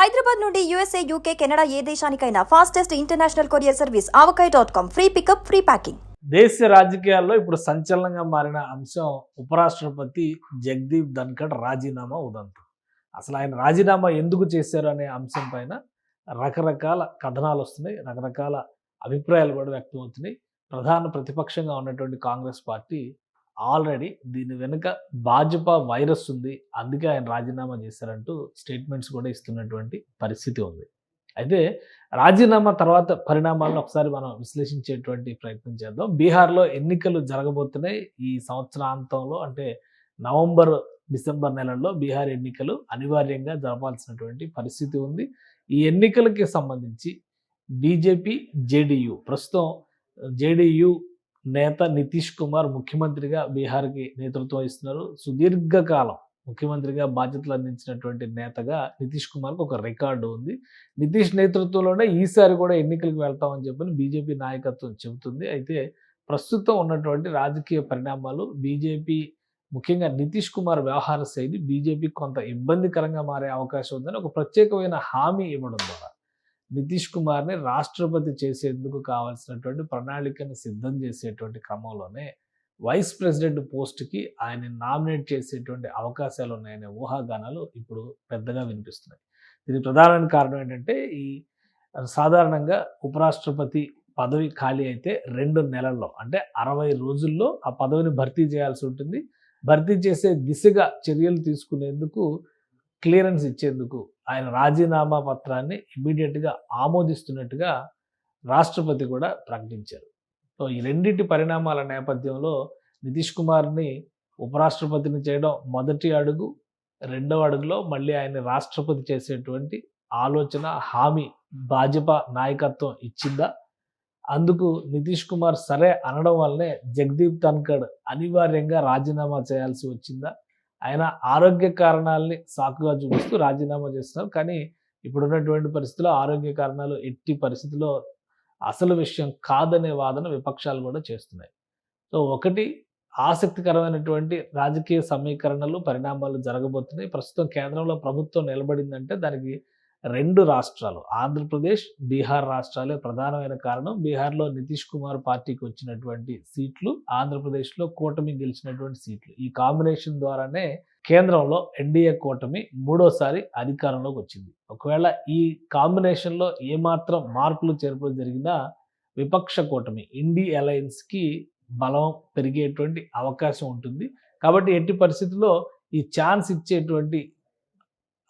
హైదరాబాద్ నుండి USA, UK, Canada ఏ దేశానికైనా fastest international courier service avocai.com. Free pickup, free packing. దేశ రాజకీయాల్లో ఇప్పుడు సంచలనంగా మారిన అంశం ఉపరాష్ట్రపతి జగదీప్ ధన్కడ్ రాజీనామా ఉదంతం. అసలు ఆయన రాజీనామా ఎందుకు చేశారు అనే అంశం పైన రకరకాల కథనాలు వస్తున్నాయి, రకరకాల అభిప్రాయాలు కూడా వ్యక్తం అవుతున్నాయి. ప్రధాన ప్రతిపక్షంగా ఉన్నటువంటి కాంగ్రెస్ పార్టీ ఆల్రెడీ దీని వెనుక భాజపా వైరస్ ఉంది, అందుకే ఆయన రాజీనామా చేశారంటూ స్టేట్మెంట్స్ కూడా ఇస్తున్నటువంటి పరిస్థితి ఉంది. అయితే రాజీనామా తర్వాత పరిణామాలను ఒకసారి మనం విశ్లేషించేటువంటి ప్రయత్నం చేద్దాం. బీహార్లో ఎన్నికలు జరగబోతున్నాయి ఈ సంవత్సరాంతంలో, అంటే నవంబర్ డిసెంబర్ నెలల్లో బీహార్ ఎన్నికలు అనివార్యంగా జరపాల్సినటువంటి పరిస్థితి ఉంది. ఈ ఎన్నికలకి సంబంధించి బీజేపీ, జేడీయూ, ప్రస్తుతం జేడీయూ నేత నితీష్ కుమార్ ముఖ్యమంత్రిగా బీహార్కి నేతృత్వం వహిస్తున్నారు. సుదీర్ఘకాలం ముఖ్యమంత్రిగా బాధ్యతలు అందించినటువంటి నేతగా నితీష్ కుమార్కి ఒక రికార్డు ఉంది. నితీష్ నేతృత్వంలోనే ఈసారి కూడా ఎన్నికలకు వెళ్తామని చెప్పని బీజేపీ నాయకత్వం చెబుతుంది. అయితే ప్రస్తుతం ఉన్నటువంటి రాజకీయ పరిణామాలు, బీజేపీ ముఖ్యంగా నితీష్ కుమార్ వ్యవహార శైలి బీజేపీకి కొంత ఇబ్బందికరంగా మారే అవకాశం ఉందని ఒక ప్రత్యేకమైన హామీ ఇవ్వడం ద్వారా నితీష్ కుమార్ని రాష్ట్రపతి చేసేందుకు కావాల్సినటువంటి ప్రణాళికను సిద్ధం చేసేటువంటి క్రమంలోనే వైస్ ప్రెసిడెంట్ పోస్ట్కి ఆయన నామినేట్ చేసేటువంటి అవకాశాలు ఉన్నాయనే ఊహాగానాలు ఇప్పుడు పెద్దగా వినిపిస్తున్నాయి. దీనికి ప్రధానమైన కారణం ఏంటంటే, ఈ సాధారణంగా ఉపరాష్ట్రపతి పదవి ఖాళీ అయితే 2 నెలల్లో, అంటే 60 రోజుల్లో ఆ పదవిని భర్తీ చేయాల్సి ఉంటుంది. భర్తీ చేసే దిశగా చర్యలు తీసుకునేందుకు, క్లియరెన్స్ ఇచ్చేందుకు ఆయన రాజీనామా పత్రాన్ని ఇమ్మీడియట్గా ఆమోదిస్తున్నట్టుగా రాష్ట్రపతి కూడా ప్రకటించారు. సో ఈ రెండింటి పరిణామాల నేపథ్యంలో నితీష్ కుమార్ని ఉపరాష్ట్రపతిని చేయడం మొదటి అడుగు. రెండవ అడుగులో మళ్ళీ ఆయన రాష్ట్రపతి చేసేటువంటి ఆలోచన, హామీ భాజపా నాయకత్వం ఇచ్చిందా? అందుకు నితీష్ కుమార్ సరే అనడం వల్లనే జగదీప్ ధన్కడ్ అనివార్యంగా రాజీనామా చేయాల్సి వచ్చిందా? ఆయన ఆరోగ్య కారణాలని సాకుగా చూపిస్తూ రాజీనామా చేస్తున్నారు. కానీ ఇప్పుడున్నటువంటి పరిస్థితుల్లో ఆరోగ్య కారణాలు ఎట్టి పరిస్థితుల్లో అసలు విషయం కాదనే వాదన విపక్షాలు కూడా చేస్తున్నాయి. సో ఒకటి, ఆసక్తికరమైనటువంటి రాజకీయ సమీకరణలు, పరిణామాలు జరగబోతున్నాయి. ప్రస్తుతం కేంద్రంలో ప్రభుత్వం నిలబడిందంటే దానికి 2 రాష్ట్రాలు, ఆంధ్రప్రదేశ్, బీహార్ రాష్ట్రాలే ప్రధానమైన కారణం. బీహార్లో నితీష్ కుమార్ పార్టీకి వచ్చినటువంటి సీట్లు, ఆంధ్రప్రదేశ్లో కూటమి గెలిచినటువంటి సీట్లు, ఈ కాంబినేషన్ ద్వారానే కేంద్రంలో ఎన్డీఏ కూటమి 3వసారి అధికారంలోకి వచ్చింది. ఒకవేళ ఈ కాంబినేషన్లో ఏమాత్రం మార్పులు చేర్పులు జరిగినా విపక్ష కూటమి ఇండి అలయన్స్కి బలం పెరిగేటువంటి అవకాశం ఉంటుంది. కాబట్టి ఎట్టి పరిస్థితుల్లో ఈ ఛాన్స్ ఇచ్చేటువంటి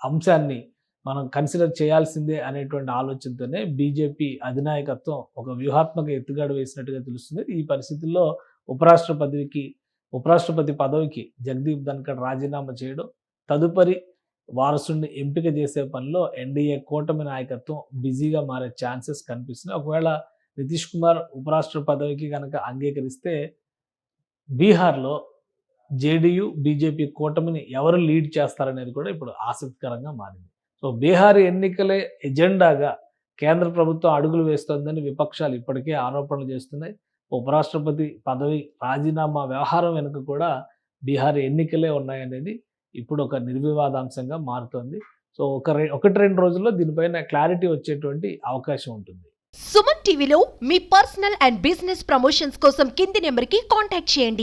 అంశాన్ని మనం కన్సిడర్ చేయాల్సిందే అనేటువంటి ఆలోచనతోనే బీజేపీ అధినాయకత్వం ఒక వ్యూహాత్మక ఎత్తుగడ వేసినట్టుగా తెలుస్తుంది. ఈ పరిస్థితుల్లో ఉపరాష్ట్రపతి పదవికి జగదీప్ ధన్కడ్ రాజీనామా చేయడం, తదుపరి వారసుడిని ఎంపిక చేసే పనిలో ఎన్డీఏ కూటమి నాయకత్వం బిజీగా మారే ఛాన్సెస్ కనిపిస్తున్నాయి. ఒకవేళ నితీష్ కుమార్ ఉపరాష్ట్రపతి పదవికి కనుక అంగీకరిస్తే బీహార్లో జేడీయూ, బీజేపీ కూటమిని ఎవరు లీడ్ చేస్తారనేది కూడా ఇప్పుడు ఆసక్తికరంగా మారింది. సో బీహార్ ఎన్నికలే ఎజెండాగా కేంద్ర ప్రభుత్వం అడుగులు వేస్తోందని విపక్షాలు ఇప్పటికే ఆరోపణలు చేస్తున్నాయి. ఉపరాష్ట్రపతి పదవి రాజీనామా వ్యవహారం వెనుక కూడా బీహార్ ఎన్నికలే ఉన్నాయనేది ఇప్పుడు ఒక నిర్వివాదాంశంగా మారుతోంది. సో 1-2 రోజుల్లో దీనిపైన క్లారిటీ వచ్చేటువంటి అవకాశం ఉంటుంది. సుమన్ టీవీలో మీ పర్సనల్ అండ్ బిజినెస్ ప్రమోషన్స్ కోసం కింది నెంబర్కి కాంటాక్ట్ చేయండి.